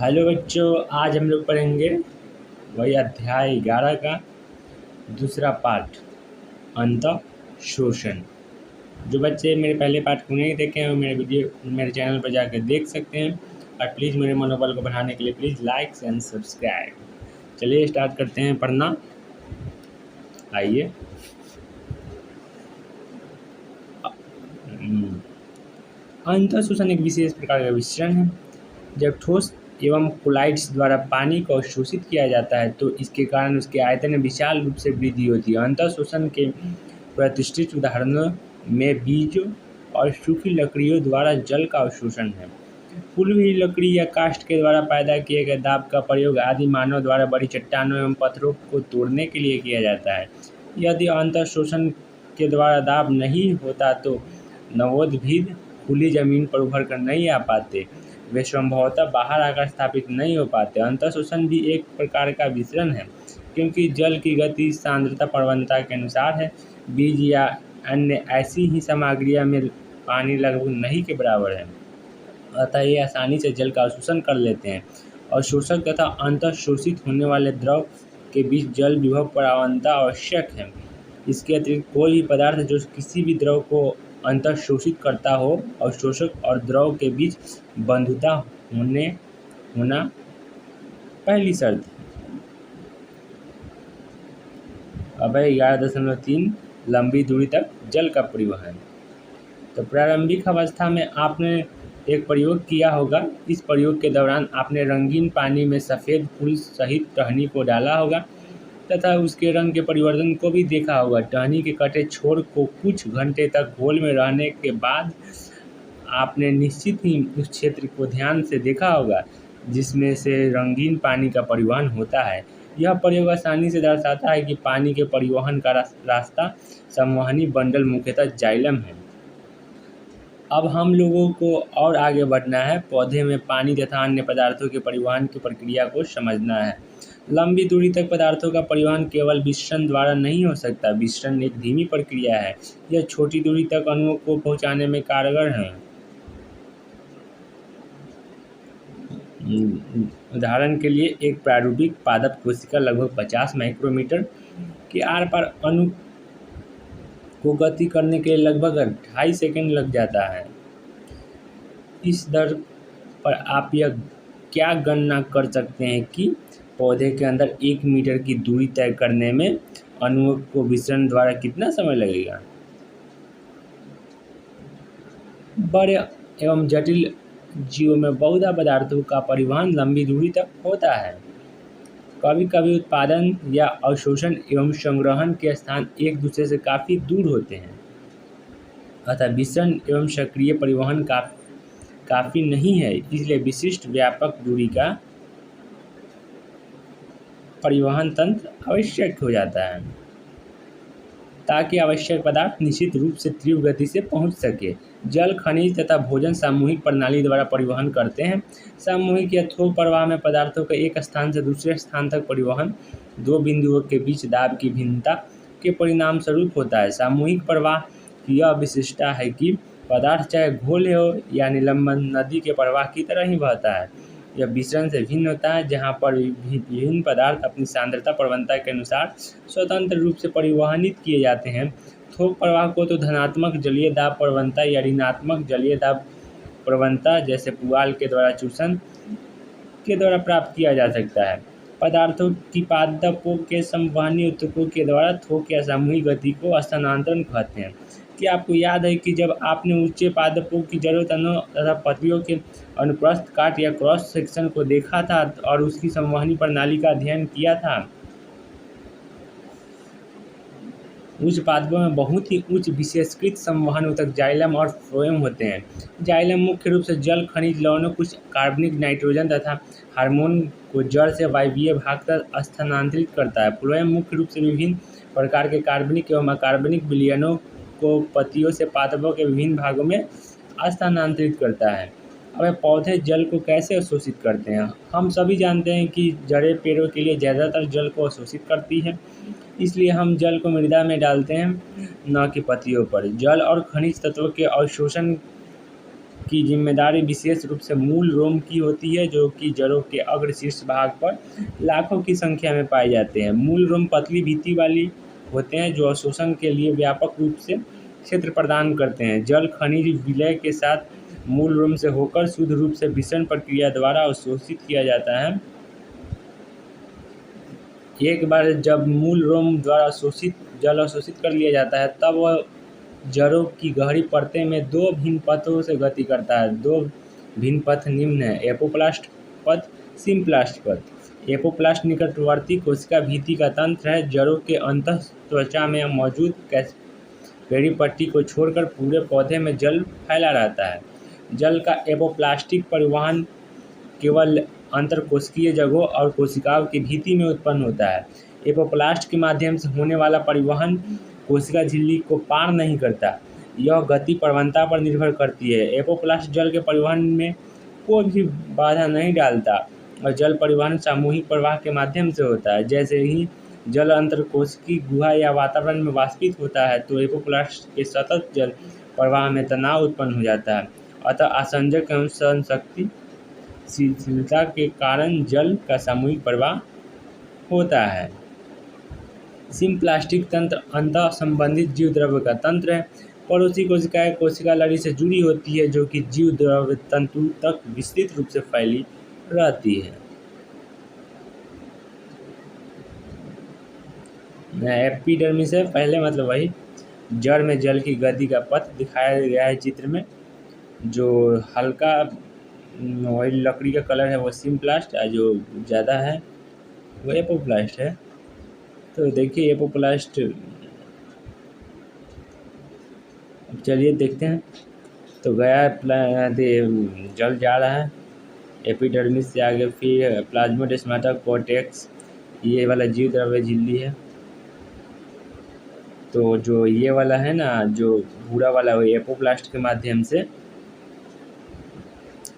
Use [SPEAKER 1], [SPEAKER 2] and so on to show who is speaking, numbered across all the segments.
[SPEAKER 1] Hello बच्चों, आज हम लोग पढ़ेंगे वही अध्याय 11 का दूसरा पार्ट अंतः शोषण। जो बच्चे मेरे पहले पार्ट को नहीं देखे हैं वो मेरे चैनल पर जाकर देख सकते हैं। और प्लीज़ मेरे मनोबल को बढ़ाने के लिए प्लीज़ लाइक एंड सब्सक्राइब। चलिए स्टार्ट करते हैं पढ़ना। आइए। अंतः शोषण एक विशेष प्रकार का मिश्रण है। जब ठोस एवं कोलाइड्स द्वारा पानी को अवशोषित किया जाता है तो इसके कारण उसके आयतन में विशाल रूप से वृद्धि होती है। अंतः शोषण के प्रतिष्ठित उदाहरणों में बीजों और सूखी लकड़ियों द्वारा जल का अवशोषण है। फूल हुई लकड़ी या काष्ठ के द्वारा पैदा किए गए दाब का प्रयोग आदि मानव द्वारा बड़ी चट्टानों एवं पत्थरों को तोड़ने के लिए किया जाता है। यदि अंतः शोषण के द्वारा दाब नहीं होता तो नवोद्भिद खुली जमीन पर उभर कर नहीं आ पाते, वे संभवतः बाहर आकर स्थापित नहीं हो पाते। अंतः शोषण भी एक प्रकार का विसरण है, क्योंकि जल की गति सांद्रता प्रवणता के अनुसार है। बीज या अन्य ऐसी ही सामग्रियों में पानी लगभग नहीं के बराबर है, अतः ये आसानी से जल का अवशोषण कर लेते हैं। अवशोषक तथा अंतः शोषित होने वाले द्रव के बीच जल विभव प्रवणता आवश्यक है। इसके अतिरिक्त कोई भी पदार्थ जो किसी भी द्रव को अंतः शोषित करता हो, अवशोषक और द्रव के बीच बंधुता होना पहली शर्त है। अब 11.3 लंबी दूरी तक जल का परिवहन। तो प्रारंभिक अवस्था में आपने एक प्रयोग किया होगा। इस प्रयोग के दौरान आपने रंगीन पानी में सफ़ेद फूल सहित टहनी को डाला होगा तथा उसके रंग के परिवर्तन को भी देखा होगा। टहनी के कटे छोर को कुछ घंटे तक घोल में रहने के बाद आपने निश्चित ही उस क्षेत्र को ध्यान से देखा होगा जिसमें से रंगीन पानी का परिवहन होता है। यह प्रयोग आसानी से दर्शाता है कि पानी के परिवहन का रास्ता संवहनी बंडल मुख्यतः जाइलम है। अब हम लोगों को और आगे बढ़ना है। पौधे में पानी तथा अन्य पदार्थों के परिवहन की प्रक्रिया को समझना है। लंबी दूरी तक पदार्थों का परिवहन केवल विसरण द्वारा नहीं हो सकता। विसरण एक धीमी प्रक्रिया है, यह छोटी दूरी तक अणुओं को पहुंचाने में कारगर है। उदाहरण के लिए एक प्रारूपिक पादप कोशिका लगभग 50 माइक्रोमीटर के आर पार अणु को गति करने के लिए लगभग 2.5 सेकंड लग जाता है। इस दर पर आप यह क्या गणना कर सकते हैं कि पौधे के अंदर 1 मीटर की दूरी तय करने में अणुओं को विसरण द्वारा कितना समय लगेगा। बड़े एवं जटिल जीवों में बहुधा पदार्थों का परिवहन लंबी दूरी तक होता है। कभी कभी उत्पादन या अवशोषण एवं संग्रहण के स्थान एक दूसरे से काफ़ी दूर होते हैं, अतः विसरण एवं सक्रिय परिवहन काफ़ी नहीं है। इसलिए विशिष्ट व्यापक दूरी का परिवहन तंत्र आवश्यक हो जाता है ताकि आवश्यक पदार्थ निश्चित रूप से तीव्र गति से पहुंच सके। जल, खनिज तथा भोजन सामूहिक प्रणाली द्वारा परिवहन करते हैं। सामूहिक या थोक प्रवाह में पदार्थों का एक स्थान से दूसरे स्थान तक परिवहन दो बिंदुओं के बीच दाब की भिन्नता के परिणाम स्वरूप होता है। सामूहिक प्रवाह की यह विशिष्टता है कि पदार्थ चाहे घोले हो या निलंबन नदी के प्रवाह की तरह ही बहता है। यह विसरण से भिन्न होता है, जहाँ पर विभिन्न पदार्थ अपनी सांद्रता प्रवणता के अनुसार स्वतंत्र रूप से परिवहनित किए जाते हैं। थोक प्रवाह को तो धनात्मक जलीय दाब प्रवणता या ऋणात्मक जलीय दाब प्रवणता जैसे पुआल के द्वारा चूषण के द्वारा प्राप्त किया जा सकता है। पदार्थों की पादपों के संवहनी ऊतकों के द्वारा थोक या सामूहिक गति को स्थानांतरण कहते हैं। क्या आपको याद है कि जब आपने ऊंचे पादपों की जड़ तनों तथा पत्तियों के अनुप्रस्थ काट या क्रॉस सेक्शन को देखा था और उसकी संवहनी प्रणाली का अध्ययन किया था। उच्च पादपों में बहुत ही उच्च विशेषकृत संवहन ऊतक जाइलम और फ्लोएम होते हैं। जाइलम मुख्य रूप से जल, खनिज लवणों, कुछ कार्बनिक नाइट्रोजन तथा हार्मोन को जड़ से वायवीय भाग तक स्थानांतरित करता है। फ्लोएम मुख्य रूप से विभिन्न प्रकार के कार्बनिक एवं अकार्बनिक विलयनों को पत्तियों से पादपों के विभिन्न भागों में स्थानांतरित करता है। अब पौधे जल को कैसे अवशोषित करते हैं। हम सभी जानते हैं कि जड़ें पेड़ों के लिए ज़्यादातर जल को अवशोषित करती हैं, इसलिए हम जल को मृदा में डालते हैं, न कि पत्तियों पर। जल और खनिज तत्वों के अवशोषण की जिम्मेदारी विशेष रूप से मूल रोम की होती है, जो कि जड़ों के अग्र शीर्ष भाग पर लाखों की संख्या में पाए जाते हैं। मूल रोम पतली भित्ति वाली होते हैं जो अवशोषण के लिए व्यापक रूप से क्षेत्र प्रदान करते हैं। जल खनिज विलय के साथ मूल रोम से होकर शुद्ध रूप से विसरण प्रक्रिया द्वारा अवशोषित किया जाता है। एक बार जब मूल रोम द्वारा जल अवशोषित कर लिया जाता है, तब वह जड़ों की गहरी परतें में दो भिन्न पथों से गति करता है। दो भिन्न पथ निम्न है: एपोप्लास्ट पथ, सिम्प्लास्ट पथ। एपोप्लास्ट निकटवर्ती कोशिका भित्ति का तंत्र है। जड़ों के अंतः त्वचा में मौजूद कैस्पेरी पट्टी को छोड़कर पूरे पौधे में जल फैला रहता है। जल का एपोप्लास्टिक परिवहन केवल अंतरकोशिकीय जगहों और कोशिकाओं की भित्ति में उत्पन्न होता है। एपोप्लास्ट के माध्यम से होने वाला परिवहन कोशिका झिल्ली को पार नहीं करता। यह गति प्रवणता पर निर्भर करती है। एपोप्लास्ट जल के परिवहन में कोई भी बाधा नहीं डालता और जल परिवहन सामूहिक प्रवाह के माध्यम से होता है। जैसे ही जल अंतरकोशिकीय गुहा या वातावरण में वाष्पित होता है, तो एपोप्लास्ट के सतत जल प्रवाह में तनाव उत्पन्न हो जाता है। अतः आसंजक एवं सहनशक्तिशीलता के कारण जल का सामूहिक प्रवाह होता है। सिम्प्लास्टिक तंत्र अंतः संबंधित जीव द्रव्य का तंत्र है। पड़ोसी कोशिकाएं कोशिका लड़ी से जुड़ी होती है, जो कि जीव द्रव्य तंतु तक विस्तृत रूप से फैली रहती है। एपिडर्मिस है पहले, मतलब वही जड़ में जल की गति का पथ दिखाया गया है चित्र में। जो हल्का वही लकड़ी का कलर है वो सिम्प्लास्ट, जो ज़्यादा है वो एपोप्लास्ट है। तो देखिए एपोप्लास्ट, चलिए देखते हैं। तो गया जल जा रहा है एपिडर्मिस से आगे, फिर प्लाज्मोडेस्माटा, कोर्टेक्स, ये वाला जीव द्रव्य झिल्ली है। तो जो ये वाला है ना, जो भूरा वाला, वो एपोप्लास्ट के माध्यम से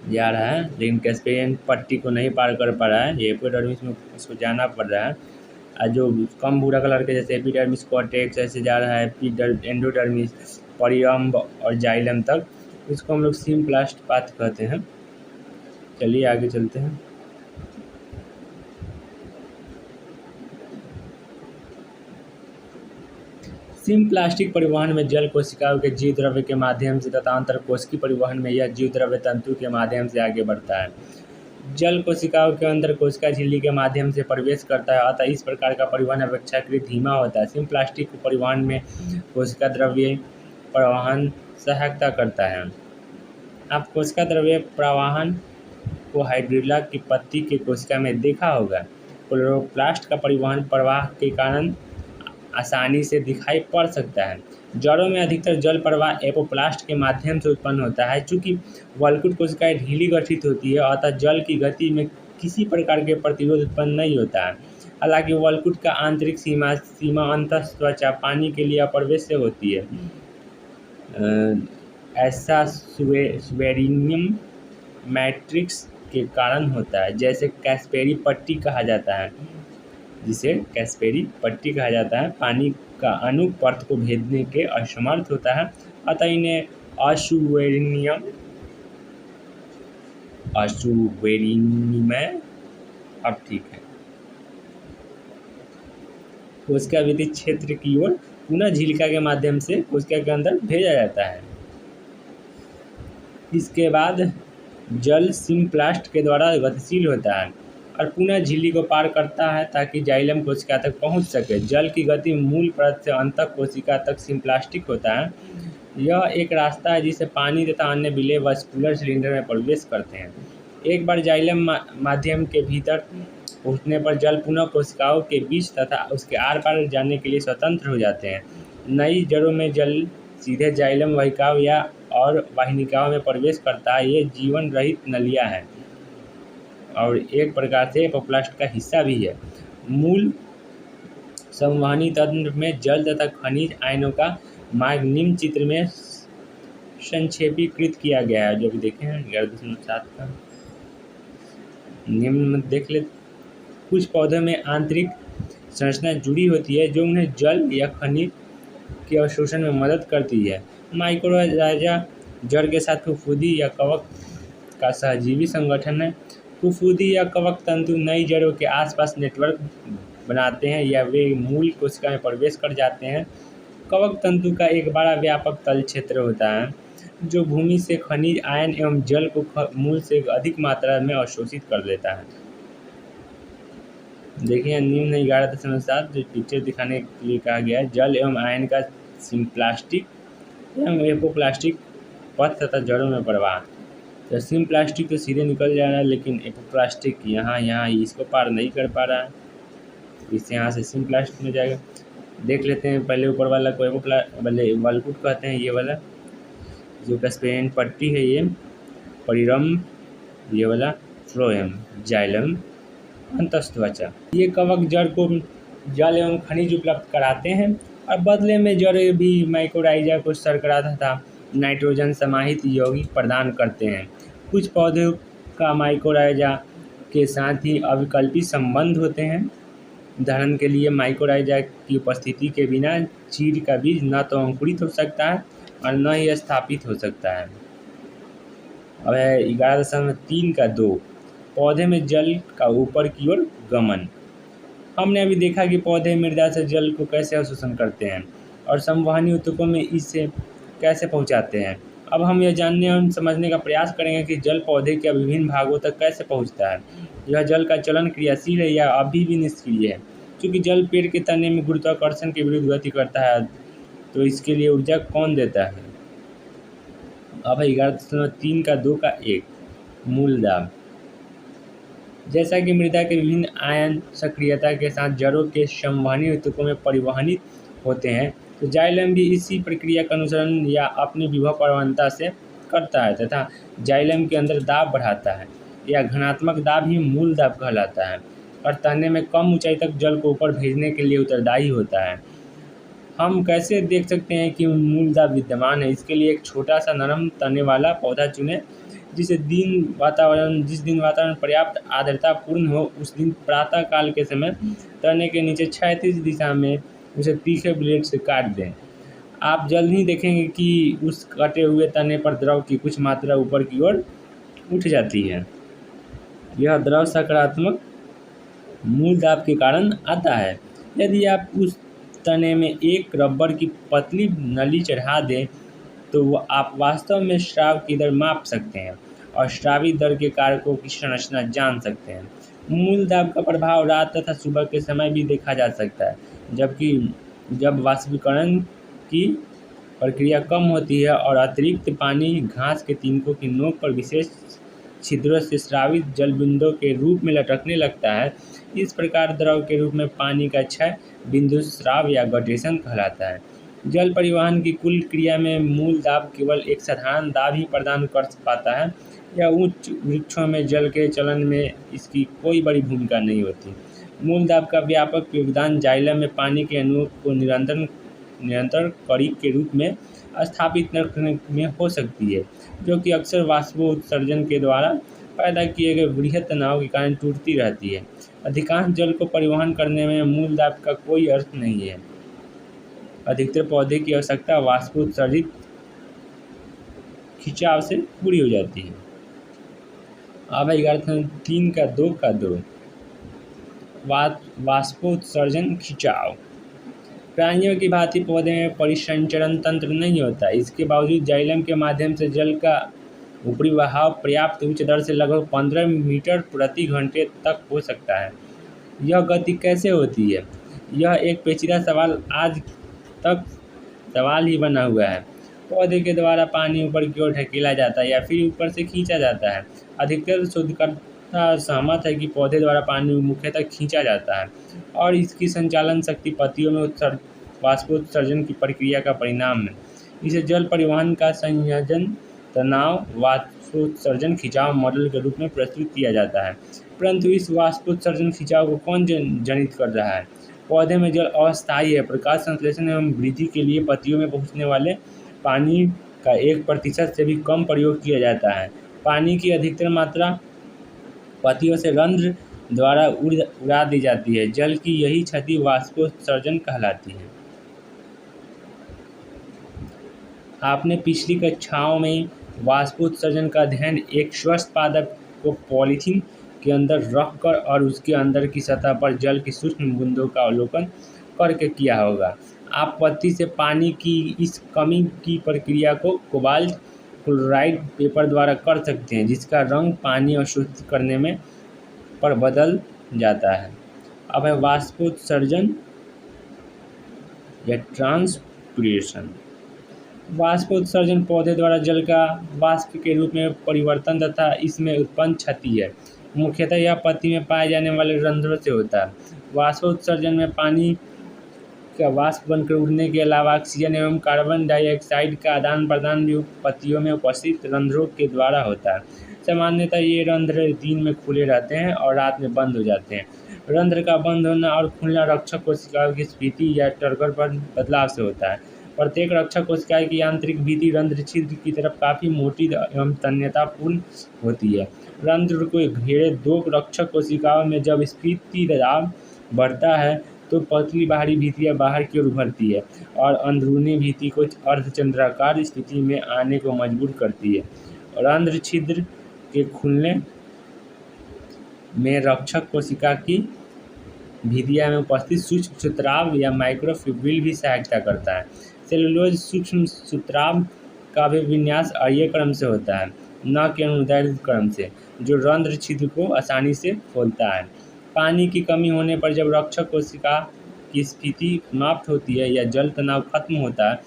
[SPEAKER 1] जा रहा है, लेकिन कैस्पेरियन पट्टी को नहीं पार कर पा रहा है। ये एपिडर्मिस में उसको जाना पड़ रहा है। और जो कम भूरा कलर के जैसे एपिडर्मिस, कोर्टेक्स ऐसे जा रहा है, एंडोडर्मिस, परियम्ब और जाइलम तक, इसको हम लोग सिम्प्लास्ट पाथ कहते हैं। चलिए आगे चलते हैं। सिम्प्लास्टिक परिवहन में जल कोशिकाओं के जीव द्रव्य के माध्यम से तथा अंतरकोशिकीय परिवहन में यह जीव द्रव्य तंतु के माध्यम से आगे बढ़ता है। जल कोशिकाओं के अंदर कोशिका झिल्ली के माध्यम से प्रवेश करता है, अतः इस प्रकार का परिवहन अपेक्षाकृत धीमा होता है। सिम्प्लास्टिक परिवहन में कोशिका द्रव्य प्रवाहन सहायता करता है। आप कोशिका द्रव्य प्रवाहन को हाइड्रिला की पत्ती के कोशिका में देखा होगा। क्लोरोप्लास्ट का परिवहन प्रवाह के कारण आसानी से दिखाई पड़ सकता है। जड़ों में अधिकतर जल प्रवाह एपोप्लास्ट के माध्यम से उत्पन्न होता है। चूँकि वल्कुट कोशिकाएं ढीली गठित होती है, अतः जल की गति में किसी प्रकार के प्रतिरोध उत्पन्न नहीं होता है। हालांकि वल्कुट का आंतरिक सीमा अंतः त्वचा पानी के लिए अप्रवेश्य होती है। ऐसा स्वेरिनियम मैट्रिक्स के कारण होता है, जैसे कैस्पेरी पट्टी कहा जाता है, जिसे कैस्पेरी पट्टी कहा जाता है। पानी का अणु परत को भेदने के असमर्थ होता है, अतः इन्हें असुवेरिनियम अब ठीक है। कोशिका विधि क्षेत्र की ओर पुनः झिल्लिका के माध्यम से कोशिका के अंदर भेजा जाता है। इसके बाद जल सिम्प्लास्ट के द्वारा गतिशील होता है और पुनः झिल्ली को पार करता है ताकि जाइलम कोशिका तक पहुंच सके। जल की गति मूल परत से अंतः कोशिका तक सिम्प्लास्टिक होता है। यह एक रास्ता है जिसे पानी तथा अन्य विलेय वस्कुलर सिलेंडर में प्रवेश करते हैं। एक बार जाइलम माध्यम के भीतर पहुंचने पर जल पुनः कोशिकाओं के बीच तथा उसके आर पार जाने के लिए स्वतंत्र हो जाते हैं। नई जड़ों में जल सीधे जाइलम वाहिकाओं या और वाहिनिकाओं में प्रवेश करता है। ये जीवन रहित नलियाँ हैं और एक प्रकार से एपोप्लास्ट का हिस्सा भी है। मूल संवहनी तंत्र में जल तथा खनिज आयनों का मार्ग निम्न चित्र में संक्षेपीकृत किया गया है, जो भी देखे हैं 11.7 का निम्न में देख ले। कुछ पौधों में आंतरिक संरचना जुड़ी होती है जो उन्हें जल या खनिज के अवशोषण में मदद करती है। माइक्रोराइजा जड़ के साथ फुफुदी या कवक का सहजीवी संगठन है। फुफुदी या कवक तंतु नई जड़ों के आसपास नेटवर्क बनाते हैं या वे मूल कोशिका में प्रवेश कर जाते हैं। कवक तंतु का एक बड़ा व्यापक तल क्षेत्र होता है जो भूमि से खनिज, आयन एवं जल को मूल से अधिक मात्रा में अवशोषित कर लेता है। देखिए निम्न 11.7 जो पिक्चर दिखाने के लिए कहा गया है, जल एवं आयन का सिम्प्लास्टिक एवं एपोप्लास्टिक पथ तथा जड़ों में प्रवाह। तो सिम्प्लास्टिक तो सीधे निकल जा रहा है, लेकिन एपोप्लास्टिक यहाँ इसको पार नहीं कर पा रहा है, इससे यहाँ से सिम्प्लास्टिक में जाएगा। देख लेते हैं पहले ऊपर वाला को वल्कुट कहते हैं, ये वाला जो ट्रांसपेरेंट पट्टी है ये परिरम्भ, ये वाला फ्लोएम, जाइलम, अंतस्त्वचा। ये कवक जड़ को जल एवं खनिज उपलब्ध कराते हैं और बदले में जड़ भी माइकोराइजा को शर्करा तथा नाइट्रोजन समाहित यौगिक प्रदान करते हैं। कुछ पौधों का माइकोराइजा के साथ ही अविकल्पी संबंध होते हैं। उदाहरण के लिए माइकोराइजा की उपस्थिति के बिना चीड़ का बीज न तो अंकुरित हो सकता है और न ही स्थापित हो सकता है। अब है 11.3 पौधे में जल का ऊपर की ओर गमन। हमने अभी देखा कि पौधे मृदा से जल को कैसे अवशोषण करते हैं और संवहनी ऊतकों में इसे कैसे पहुंचाते हैं। अब हम यह जानने और समझने का प्रयास करेंगे कि जल पौधे के विभिन्न भागों तक कैसे पहुंचता है। यह जल का चलन क्रियाशील है या अभी भी निष्क्रिय है। क्योंकि जल पेड़ के तने में गुरुत्वाकर्षण के विरुद्ध गति करता है, तो इसके लिए ऊर्जा कौन देता है। अब 11.3 मूल दाब। जैसा कि मृदा के विभिन्न आयन सक्रियता के साथ जड़ों के संवहनी ऊतकों में परिवहनित होते हैं, तो जाइलम भी इसी प्रक्रिया का अनुसरण या अपनी विभव प्रवणता से करता है तथा जाइलम के अंदर दाब बढ़ाता है। यह घनात्मक दाब ही मूल दाब कहलाता है और तने में कम ऊंचाई तक जल को ऊपर भेजने के लिए उत्तरदायी होता है। हम कैसे देख सकते हैं कि मूल दाब विद्यमान है। इसके लिए एक छोटा सा नरम तने वाला पौधा चुनें जिस दिन वातावरण पर्याप्त आर्द्रता पूर्ण हो, उस दिन प्रातः काल के समय तने के नीचे क्षैतिज दिशा में उसे तीखे ब्लेड से काट दें। आप जल्द ही देखेंगे कि उस कटे हुए तने पर द्रव की कुछ मात्रा ऊपर की ओर उठ जाती है। यह द्रव सकारात्मक मूल दाब के कारण आता है। यदि आप उस तने में एक रबर की पतली नली चढ़ा दें तो आप वास्तव में स्राव की दर माप सकते हैं और स्रावित दर के कारकों की संरचना जान सकते हैं। मूल दाब का प्रभाव रात तथा सुबह के समय भी देखा जा सकता है, जबकि जब वाष्पीकरण की प्रक्रिया कम होती है और अतिरिक्त पानी घास के तिनकों की नोक पर विशेष छिद्रों से स्रावित जल बिंदुओं के रूप में लटकने लगता है। इस प्रकार द्रव के रूप में पानी का क्षय बिंदु स्राव या गटेशन कहलाता है। जल परिवहन की कुल क्रिया में मूल दाब केवल एक साधारण दाब ही प्रदान कर पाता है। या उच्च वृक्षों में जल के चलन में इसकी कोई बड़ी भूमिका नहीं होती। मूल दाब का व्यापक योगदान जाइलम में पानी के अणुओं को निरंतर कड़ी के रूप में स्थापित रखने में हो सकती है, जो कि अक्सर वाष्पोत्सर्जन के द्वारा पैदा किए गए वृहद तनाव के कारण टूटती रहती है। अधिकांश जल को परिवहन करने में मूल दाब का कोई अर्थ नहीं है। अधिकतर पौधे की आवश्यकता वाष्पोत्सर्जित खिंचाव से पूरी हो जाती है। अब 11.3 वाष्पोत्सर्जन खिंचाव। प्राणियों की भांति पौधे में परिसंचरण तंत्र नहीं होता। इसके बावजूद जाइलम के माध्यम से जल का ऊपरी बहाव पर्याप्त उच्च दर से लगभग 15 मीटर प्रति घंटे तक हो सकता है। यह गति कैसे होती है, यह एक पेचीदा सवाल आज तक सवाल ही बना हुआ है। पौधे के द्वारा पानी ऊपर की ओर ढकेला जाता है या फिर ऊपर से खींचा जाता है। अधिकतर शोधकर्ता सहमत है कि पौधे द्वारा पानी मुख्यतः खींचा जाता है और इसकी संचालन शक्ति पत्तियों में वाष्पोत्सर्जन की प्रक्रिया का परिणाम है। इसे जल परिवहन का संयोजन तनाव वाष्पोत्सर्जन खिंचाव मॉडल के रूप में प्रस्तुत किया जाता है। परंतु इस वाष्पोत्सर्जन खिंचाव को कौन जनित कर रहा है। पौधे में जल अस्थायी है। प्रकाश संश्लेषण एवं वृद्धि के लिए पत्तियों में पहुंचने वाले पानी का 1% से भी कम प्रयोग किया जाता है। पानी की अधिकतर मात्रा पत्तियों से रंध्र द्वारा उड़ा दी जाती है। जल की यही क्षति वाष्पोत्सर्जन कहलाती है। आपने पिछली कक्षाओं में वाष्पोत्सर्जन का अध्ययन एक स्वस्थ पादप को पॉलीथीन के अंदर रखकर और उसके अंदर की सतह पर जल की सूक्ष्म बूंदों का अवलोकन करके किया होगा। आप पत्ती से पानी की इस कमी की प्रक्रिया को कोबाल्ट क्लोराइड पेपर द्वारा कर सकते हैं, जिसका रंग पानी अवशोषित करने में पर बदल जाता है। अब है वाष्पोत्सर्जन या ट्रांसपिरेशन। वाष्पोत्सर्जन पौधे द्वारा जल का वाष्प के रूप में परिवर्तन तथा इसमें उत्पन्न क्षति है। मुख्यतः यह पत्ती में पाए जाने वाले रंध्रों से होता है। वाष्पोत्सर्जन में पानी का वाष्प बनकर उड़ने के अलावा ऑक्सीजन एवं कार्बन डाइऑक्साइड का आदान प्रदान भी पत्तियों में उपस्थित रंध्रों के द्वारा होता है। सामान्यतः ये रंध्र दिन में खुले रहते हैं और रात में बंद हो जाते हैं। रंध्र का बंद होना और खुलना रक्षक कोशिकाओं की स्फीति या टर्गर पर बदलाव से होता है। प्रत्येक रक्षक कोशिका की आंतरिक भित्ति रंध्र छिद्र की तरफ काफ़ी मोटी एवं तन्यतापूर्ण होती है। रंध्र को घेरे दो रक्षक कोशिकाओं में जब स्फीति दाब बढ़ता है तो पतली बाहरी भित्तियाँ बाहर की ओर उभरती है और अंदरूनी भित्ति को अर्धचंद्राकार स्थिति में आने को मजबूर करती है। रंध्र छिद्र के खुलने में रक्षक कोशिका की भित्तियाँ में उपस्थित सूक्ष्म सूत्राव या माइक्रोफिब्रिल भी सहायता करता है। सेलुलोज सूक्ष्म सूत्राव का भी विन्यास अरीय क्रम से होता है, न कि अनुदैर्ध्य क्रम से, जो रंध्र छिद्र को आसानी से खोलता है। पानी की कमी होने पर जब रक्षक कोशिका की स्थिति समाप्त होती है या जल तनाव खत्म होता है,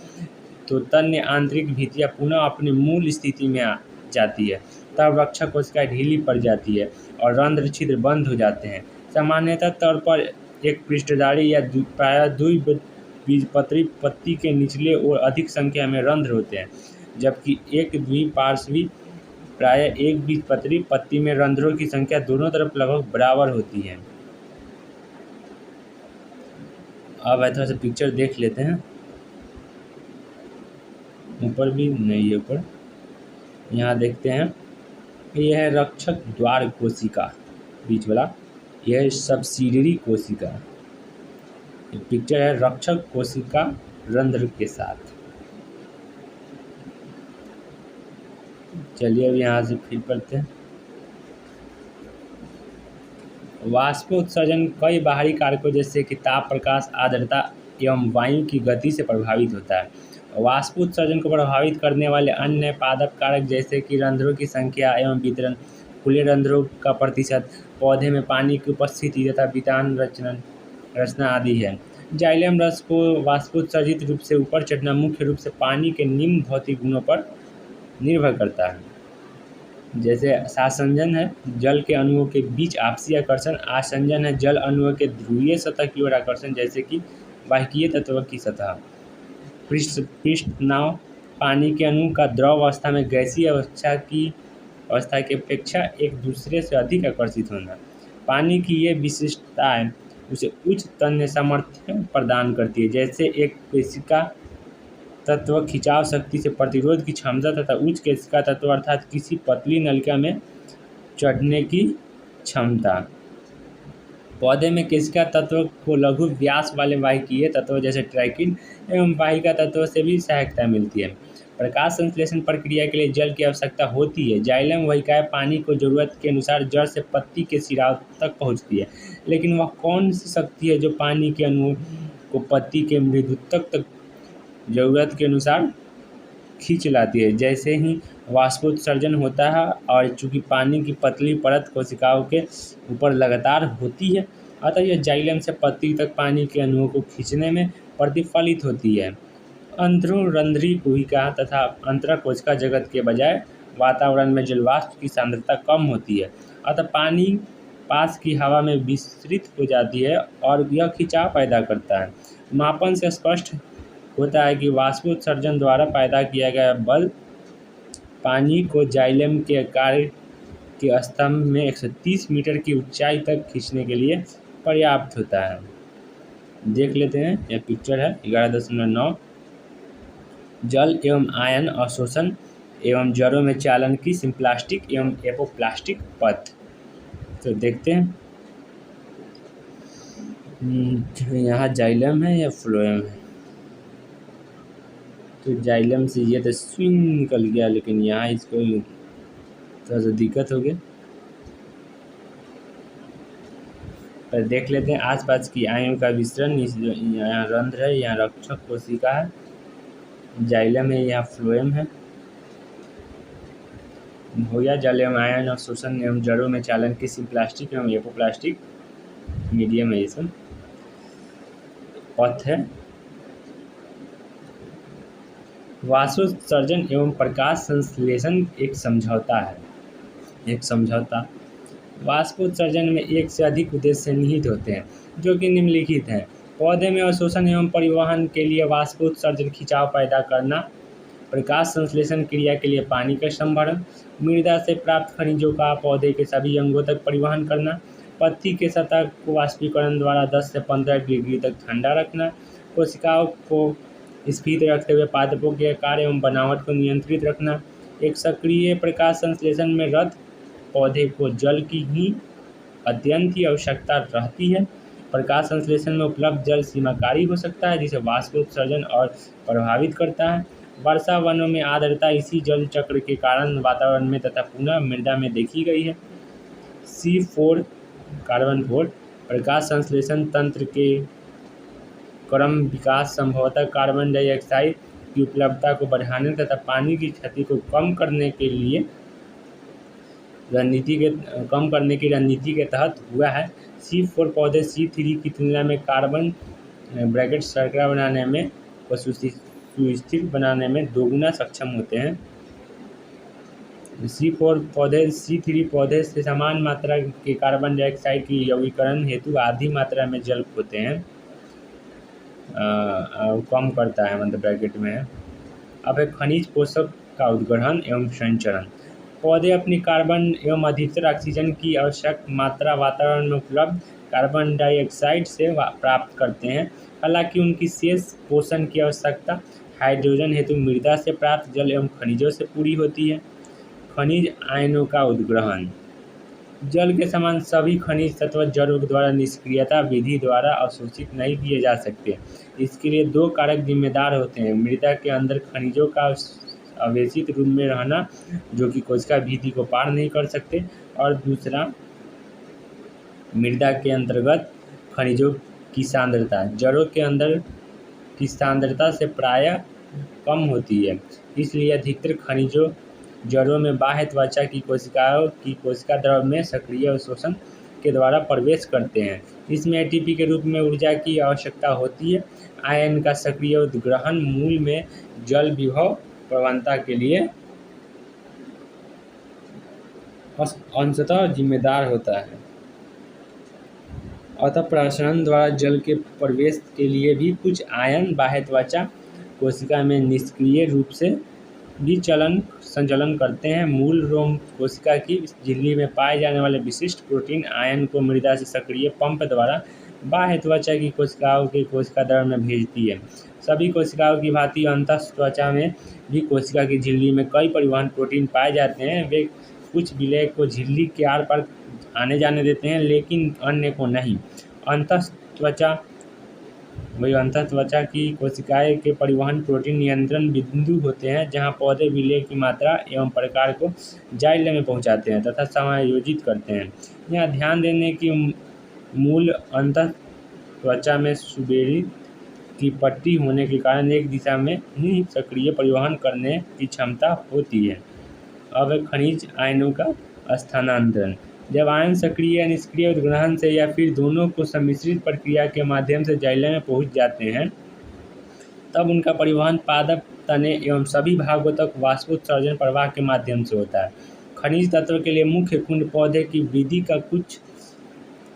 [SPEAKER 1] तो तन्य आंतरिक भित्तियाँ पुनः अपनी मूल स्थिति में आ जाती है। तब रक्षक कोशिका ढीली पड़ जाती है और रंध्र छिद्र बंद हो जाते हैं। सामान्यतः तौर पर एक पृष्ठधारी या प्रायः द्विबीजपत्री पत्ती के निचले और अधिक संख्या में रंध्र होते हैं, जबकि एक द्विपार्श्वी प्रायः एक बीजपत्री पत्ती में रंध्रों की संख्या दोनों तरफ लगभग बराबर होती है। अब थोड़ा सा पिक्चर देख लेते हैं। ऊपर भी नहीं है, ऊपर यहाँ देखते हैं। यह है रक्षक द्वार कोशिका, बीच वाला, यह है सब्सिडियरी कोशिका। पिक्चर है रक्षक कोशिका रंध्र के साथ। चलिए अब यहाँ से फिर पढ़ते हैं। वाष्पोत्सर्जन कई बाहरी कारकों जैसे कि ताप, प्रकाश, आर्द्रता एवं वायु की गति से प्रभावित होता है। वाष्पोत्सर्जन को प्रभावित करने वाले अन्य पादप कारक जैसे कि रंध्रों की संख्या एवं वितरण, खुले रंध्रों का प्रतिशत, पौधे में पानी की उपस्थिति तथा वितान रचना आदि है। जाइलम रस को वाष्पोत्सर्जित रूप से ऊपर चढ़ना मुख्य रूप से पानी के निम्न भौतिक गुणों पर निर्भर करता है, जैसे आसंजन है जल के अणुओं के बीच आपसी आकर्षण, आसंजन है जल अणुओं के ध्रुवीय सतह की ओर आकर्षण, जैसे कि बाह्यकीय तत्व की सतह, पृष्ठ नाव, पानी के अणु का द्रव अवस्था में गैसीय अवस्था की अपेक्षा एक दूसरे से अधिक आकर्षित होना। पानी की ये विशिष्टताएं उसे उच्च तन्य सामर्थ्य प्रदान करती है, जैसे एक कोशिका तत्व खिंचाव शक्ति से प्रतिरोध की क्षमता तथा उच्च केशिका तत्व अर्थात किसी पतली नलिका में चढ़ने की क्षमता। पौधे में केशिका तत्व को लघु व्यास वाले वाहिकीय तत्व जैसे ट्रैकिन एवं वाहिका तत्व से भी सहायता मिलती है। प्रकाश संश्लेषण प्रक्रिया के लिए जल की आवश्यकता होती है। जाइलम वाहिकाएं पानी को जरूरत के अनुसार जड़ से पत्ती के सिराओं तक पहुँचती है, लेकिन वह कौन सी शक्ति है जो पानी के अणुओं को पत्ती के मृदुत्व तक ज़रूरत के अनुसार खींच लाती है। जैसे ही वाष्पोत्सर्जन होता है और चूँकि पानी की पतली परत कोशिकाओं के ऊपर लगातार होती है, अतः यह जाइलम से पत्ती तक पानी के अणुओं को खींचने में प्रतिफलित होती है। अंतरोरंध्री गुहिका तथा अंतरकोशिका जगत के बजाय वातावरण में जलवाष्प की सांद्रता कम होती है, अतः पानी पास की हवा में विस्तृत हो जाती है और यह खिंचाव पैदा करता है। मापन से स्पष्ट होता है कि वाष्पोत्सर्जन द्वारा पैदा किया गया बल पानी को जाइलम के कार्य के स्तंभ में 130 मीटर की ऊंचाई तक खींचने के लिए पर्याप्त होता है। देख लेते हैं, यह पिक्चर है 11.9। जल एवं आयन अवशोषण एवं जड़ों में चालन की सिम्प्लास्टिक एवं एपोप्लास्टिक पथ। तो देखते हैं यहाँ जाइलम है या फ्लोएम है। तो जाइलम से ये तो स्विंग निकल गया, लेकिन यहाँ इसको थोड़ा सा दिक्कत हो गया। पर देख लेते हैं आसपास की आयनों का विसरण। यहाँ रंध्र है, यहाँ रक्षक कोशिका है, जाइलम है, यहाँ फ्लोएम है। हो गया जल एवं आयन अवशोषण एवं जड़ों में चालन किसी प्लास्टिक एवं एपोप्लास्टिक मीडियम है। ये सब पथ है। वाष्पोत्सर्जन एवं प्रकाश संश्लेषण एक समझौता है। एक समझौता वाष्पोत्सर्जन में एक से अधिक उद्देश्य निहित होते हैं, जो कि निम्नलिखित हैं। पौधे में अवशोषण एवं परिवहन के लिए वाष्पोत्सर्जन खिंचाव पैदा करना, प्रकाश संश्लेषण क्रिया के लिए पानी का संभरण, मृदा से प्राप्त खनिजों का पौधे के सभी अंगों तक परिवहन करना, पत्ती के सतह को वाष्पीकरण द्वारा 10 से 15 डिग्री तक ठंडा रखना, कोशिकाओं को स्फीत रखते हुए पादपों के आकार एवं बनावट को नियंत्रित रखना। एक सक्रिय प्रकाश संश्लेषण में रत पौधे को जल की ही अत्यंत ही आवश्यकता रहती है। प्रकाश संश्लेषण में उपलब्ध जल सीमाकारी हो सकता है, जिसे वाष्पोत्सर्जन और प्रभावित करता है। वर्षा वनों में आर्द्रता इसी जल चक्र के कारण वातावरण में तथा पुनः मृदा में देखी गई है। C4 कार्बन 4 प्रकाश संश्लेषण तंत्र के क्रम विकास संभवतः कार्बन डाइऑक्साइड की उपलब्धता को बढ़ाने तथा पानी की क्षति को कम करने की रणनीति के तहत हुआ है। C4 पौधे C3 की तुलना में कार्बन शर्करा बनाने में व सुस्थिर बनाने में दोगुना सक्षम होते हैं। C3 पौधे से समान मात्रा के कार्बन डाइऑक्साइड की यौगीकरण हेतु आधी मात्रा में जल खोते हैं, कम करता है, मतलब ब्रैकेट में है। अब है खनिज पोषक का उद्ग्रहण एवं संचरण। पौधे अपनी कार्बन एवं अधिकतर ऑक्सीजन की आवश्यक मात्रा वातावरण में उपलब्ध कार्बन डाइऑक्साइड से प्राप्त करते हैं। हालांकि उनकी शेष पोषण की आवश्यकता हाइड्रोजन हेतु मृदा से प्राप्त जल एवं खनिजों से पूरी होती है। खनिज आयनों का उद्ग्रहण। जल के समान सभी खनिज तत्व जड़ों द्वारा निष्क्रियता विधि द्वारा अवशोषित नहीं किए जा सकते। इसके लिए दो कारक जिम्मेदार होते हैं: मृदा के अंदर खनिजों का अवेशित रूप में रहना, जो कि कोशिका विधि को पार नहीं कर सकते, और दूसरा मृदा के अंतर्गत खनिजों की सांद्रता जड़ों के अंदर की सांद्रता से प्रायः कम होती है। इसलिए अधिकतर खनिजों जड़ों में बाह्य त्वचा की कोशिका द्रव में सक्रिय अवशोषण के द्वारा प्रवेश करते हैं। इसमें एटीपी के रूप में ऊर्जा की आवश्यकता होती है। आयन का सक्रिय उद्ग्रहण मूल में जल विभव प्रवणता के लिए अंशतः जिम्मेदार होता है। अतः प्रसरण द्वारा जल के प्रवेश के लिए भी कुछ आयन बाह्य त्वचा कोशिका में निष्क्रिय रूप से भी संचलन करते हैं। मूल रोम कोशिका की झिल्ली में पाए जाने वाले विशिष्ट प्रोटीन आयन को मृदा से सक्रिय पंप द्वारा बाह्य त्वचा की कोशिकाओं के कोशिका द्रव में भेजती है। सभी कोशिकाओं की भांति अंतःत्वचा में भी कोशिका की झिल्ली में कई परिवहन प्रोटीन पाए जाते हैं। वे कुछ विलय को झिल्ली के आर पार आने जाने देते हैं, लेकिन अन्य को नहीं। अंतःत्वचा की कोशिकाएं के परिवहन प्रोटीन नियंत्रण बिंदु होते हैं, जहां पौधे विलय की मात्रा एवं प्रकार को जाइलम में पहुंचाते हैं तथा समायोजित करते हैं। यहाँ ध्यान देने की मूल अंतःत्वचा में सुबेरित की पट्टी होने के कारण एक दिशा में ही सक्रिय परिवहन करने की क्षमता होती है। अब खनिज आयनों का स्थानांतरण। जब आयन सक्रिय या निष्क्रिय उद्ग्रहण से या फिर दोनों को सम्मिश्रित प्रक्रिया के माध्यम से जाइलम में पहुंच जाते हैं, तब उनका परिवहन पादप, तने एवं सभी भागों तक वाष्पोत्सर्जन प्रवाह के माध्यम से होता है। खनिज तत्व के लिए मुख्य कुंड पौधे की वृद्धि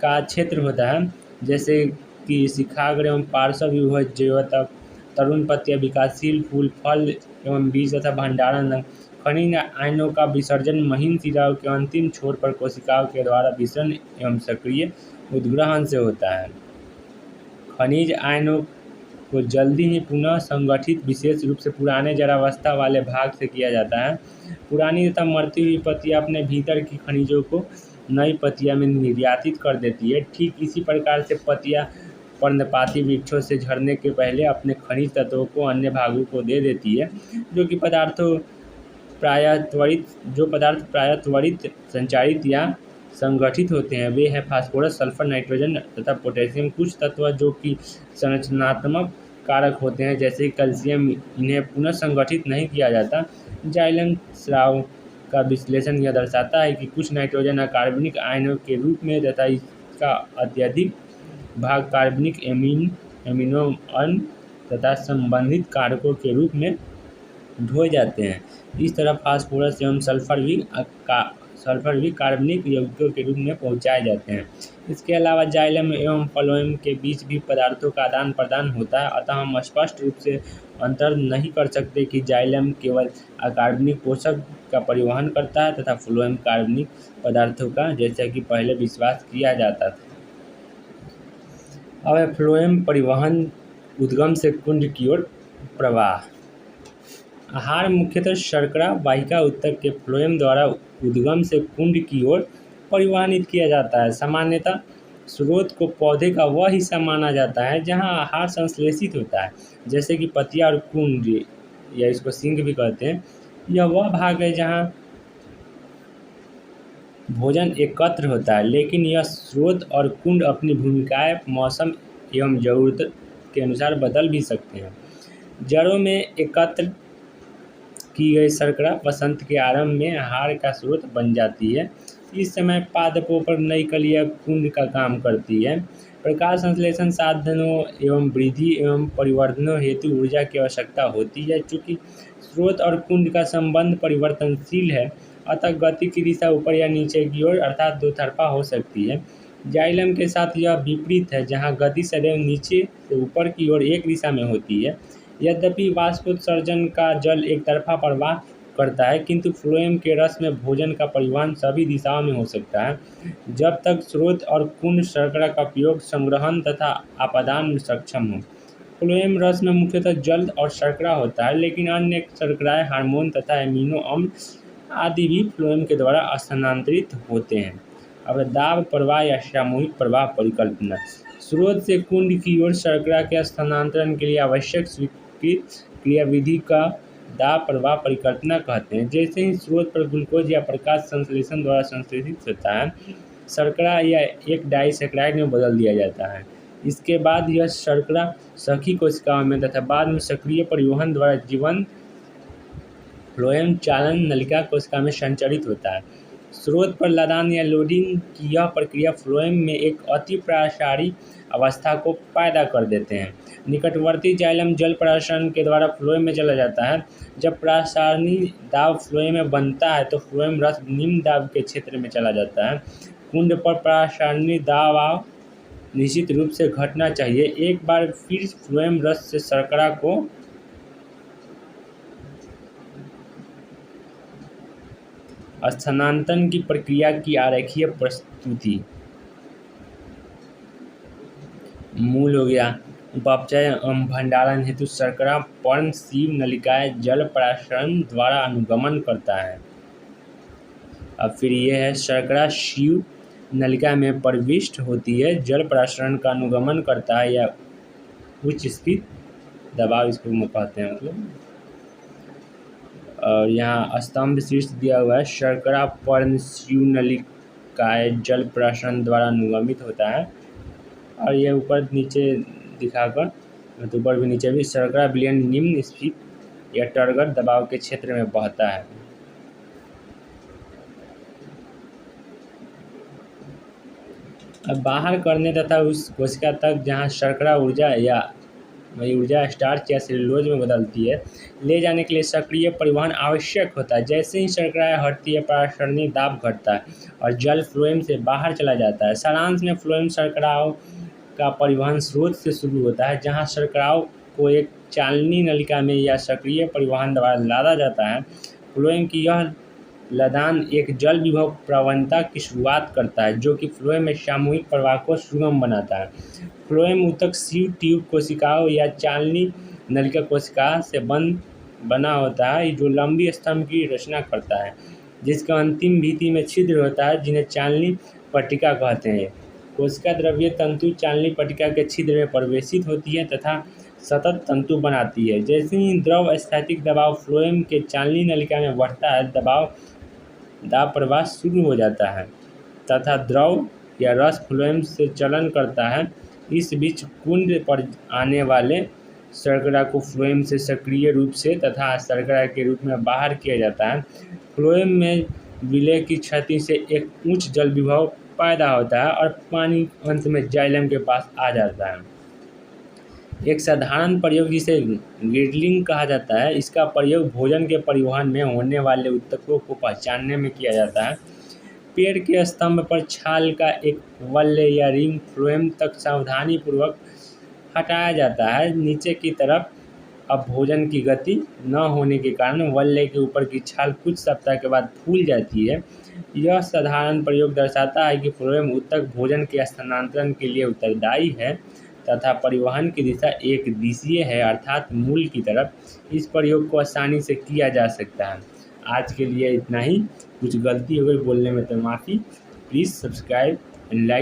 [SPEAKER 1] का क्षेत्र होता है, जैसे कि शिखाग्र एवं पार्श्व विभव तक, तरुण पत्तियां, विकासशील फूल, फल एवं बीज तथा भंडारण। खनिज आयनों का विसर्जन महीन शिराओं के अंतिम छोर पर कोशिकाओं के द्वारा विसरण एवं सक्रिय उद्ग्रहण से होता है। खनिज आयनों को जल्दी ही पुनः संगठित विशेष रूप से पुराने जरावस्था वाले भाग से किया जाता है। पुरानी तथा मरती हुई पत्तियां अपने भीतर की खनिजों को नई पत्तियां में निर्यातित कर देती है। ठीक इसी प्रकार से पत्तियां पर्णपाती वृक्षों से झड़ने के पहले अपने खनिज तत्वों को अन्य भागों को दे देती है, जो पदार्थ प्रायः त्वरित संचारित या संगठित होते हैं। वे हैं फास्फोरस, सल्फर, नाइट्रोजन तथा पोटेशियम। कुछ तत्व जो कि संरचनात्मक कारक होते हैं जैसे कैल्शियम, इन्हें पुनः संगठित नहीं किया जाता। जाइलम स्राव का विश्लेषण यह दर्शाता है कि कुछ नाइट्रोजन अकार्बनिक आयनों के रूप में तथा इसका अत्यधिक भाग कार्बनिक एमिनो अम्ल तथा संबंधित कारकों के रूप में ढोए जाते हैं। इस तरह फास्फोरस एवं सल्फर भी कार्बनिक यौगिकों के रूप में पहुँचाए जाते हैं। इसके अलावा जाइलम एवं फ्लोएम के बीच भी पदार्थों का आदान प्रदान होता है, अतः हम स्पष्ट रूप से अंतर नहीं कर सकते कि जाइलम केवल अकार्बनिक पोषक का परिवहन करता है तथा फ्लोएम कार्बनिक पदार्थों का, जैसा कि पहले विश्वास किया जाता था। अब है फ्लोएम परिवहन उद्गम से कुंड की ओर प्रवाह। आहार मुख्यतः शर्करा वाहिका ऊतक के फ्लोएम द्वारा उद्गम से कुंड की ओर परिवहनित किया जाता है। सामान्यतः स्रोत को पौधे का वह हिस्सा माना जाता है जहां आहार संश्लेषित होता है, जैसे कि पत्तियां और कुंड, या इसको सिंक भी कहते हैं। यह वह भाग है जहां भोजन एकत्र होता है, लेकिन यह स्रोत और कुंड अपनी भूमिकाएं मौसम एवं जरूरत के अनुसार बदल भी सकते हैं। जड़ों में एकत्र की गई शर्करा वसंत के आरंभ में आहार का स्रोत बन जाती है। इस समय पादपों पर नई कलियां कुंड का काम करती है। प्रकाश संश्लेषण साधनों एवं वृद्धि एवं परिवर्धनों हेतु ऊर्जा की आवश्यकता होती है। चूँकि स्रोत और कुंड का संबंध परिवर्तनशील है, अतः गति की दिशा ऊपर या नीचे की ओर अर्थात दो तरफा हो सकती है। जाइलम के साथ यह विपरीत है, जहाँ गति सदैव नीचे से ऊपर की ओर एक दिशा में होती है। यद्यपि वाष्पोत्सर्जन का जल एक तरफा प्रवाह करता है, किंतु फ्लोएम के रस में भोजन का परिवहन सभी दिशाओं में हो सकता है। जब तक स्रोत और कुंड शर्करा का उपयोग संग्रहण तथा आपादन में सक्षम हो। फ्लोएम रस में मुख्यतः जल और शर्करा होता है, लेकिन अन्य शर्कराएं, हार्मोन तथा एमिनो अम्ल आदि भी फ्लोएम के द्वारा स्थानांतरित होते हैं। अब दाब प्रवाह या सामूहिक प्रवाह परिकल्पना। स्रोत से कुंड की ओर शर्करा के स्थानांतरण के लिए आवश्यक स्वीकृत क्रियाविधि का दाब प्रवाह परिकल्पना कहते हैं। जैसे ही स्रोत पर ग्लूकोज या प्रकाश संश्लेषण द्वारा संश्लेषित होता है, शर्करा या एक डाइसैकराइड में बदल दिया जाता है। इसके बाद यह शर्करा सखी कोशिकाओं में तथा बाद में सक्रिय परिवहन द्वारा जीवंत फ्लोएम चालन नलिका कोशिका में संचरित होता है। स्रोत पर लदान या लोडिंग की यह प्रक्रिया फ्लोएम में एक अति प्रासारी अवस्था को पैदा कर देते हैं। निकटवर्ती जाइलम जल प्रसारण के द्वारा फ्लोएम में चला जाता है। जब प्रसारणी दाब फ्लोएम में बनता है तो फ्लोएम रस निम्न दाब के क्षेत्र में चला जाता है। कुंड पर प्रसारणी दाब निश्चित रूप से घटना चाहिए। एक बार फिर फ्लोएम रस से शर्करा को स्थानांतरण की प्रक्रिया की आरेखीय प्रस्तुति। मूल हो गया। उपापचय एवं भंडारण हेतु शर्करा पर्ण सीव नलिकाएं जल प्रसारण द्वारा अनुगमन करता है। अब फिर ये है शर्करा सीव नलिका में प्रविष्ट होती है, जल प्रसारण का अनुगमन करता है या उच्च स्थित दबाव इसको कहते हैं मतलब। और यहाँ स्तंभ शीर्ष दिया हुआ है। शर्करा पर्ण सीव नलिकाएं जल प्रसारण द्वारा अनुगमित होता है। और ये ऊपर नीचे दिखाकर तो ऊपर भी नीचे भी शर्करा विलयन निम्न स्फीत या टर्गर दबाव के क्षेत्र में बहता है। अब बाहर करने तथा उस कोशिका तक जहां शर्करा ऊर्जा स्टार्च या सेलुलोज में बदलती है, ले जाने के लिए सक्रिय परिवहन आवश्यक होता है। जैसे ही शर्करा हटती है, प्रसारणी दाब घटता है और जल फ्लोएम से बाहर चला जाता है। सारांश में फ्लोएम शर्कराओं का परिवहन स्रोत से शुरू होता है, जहां शर्कराओं को एक चालनी नलिका में या सक्रिय परिवहन द्वारा लादा जाता है। फ्लोएम की यह लदान एक जल विभव प्रवणता की शुरुआत करता है, जो कि फ्लोएम में सामूहिक प्रवाह को सुगम बनाता है। फ्लोएम ऊतक सीव ट्यूब कोशिकाओं या चालनी नलिका कोशिका से बना होता है, जो लंबी स्तंभ की रचना करता है, जिसका अंतिम भित्ति में छिद्र होता है, जिन्हें चालनी पट्टिका कहते हैं। कोशिका द्रव्य तंतु चालनी पट्टिका के छिद्र में प्रवेशित होती है तथा सतत तंतु बनाती है। जैसे ही द्रव स्थैतिक दबाव फ्लोएम के चालनी नलिका में बढ़ता है, दाब प्रवाह शुरू हो जाता है तथा द्रव या रस फ्लोएम से चलन करता है। इस बीच कुंड पर आने वाले शर्करा को फ्लोएम से सक्रिय रूप से तथा शर्करा के रूप में बाहर किया जाता है। फ्लोएम में विलय की क्षति से एक उच्च जल विभव पैदा होता है और पानी अंत में जाइलम के पास आ जाता है। एक साधारण प्रयोग जिसे ग्रिडलिंग कहा जाता है, इसका प्रयोग भोजन के परिवहन में होने वाले ऊतकों को पहचानने में किया जाता है। पेड़ के स्तंभ पर छाल का एक वल्ले या रिंग फ्लोएम तक सावधानीपूर्वक हटाया जाता है। नीचे की तरफ अब भोजन की गति न होने के कारण वल्ले के ऊपर की छाल कुछ सप्ताह के बाद फूल जाती है। यह साधारण प्रयोग दर्शाता है कि फ्लोएम ऊतक भोजन के स्थानांतरण के लिए उत्तरदायी है तथा परिवहन की दिशा एक दिशीय है, अर्थात मूल की तरफ। इस प्रयोग को आसानी से किया जा सकता है। आज के लिए इतना ही। कुछ गलती हो गई बोलने में तो माफ़ी। Please subscribe and like.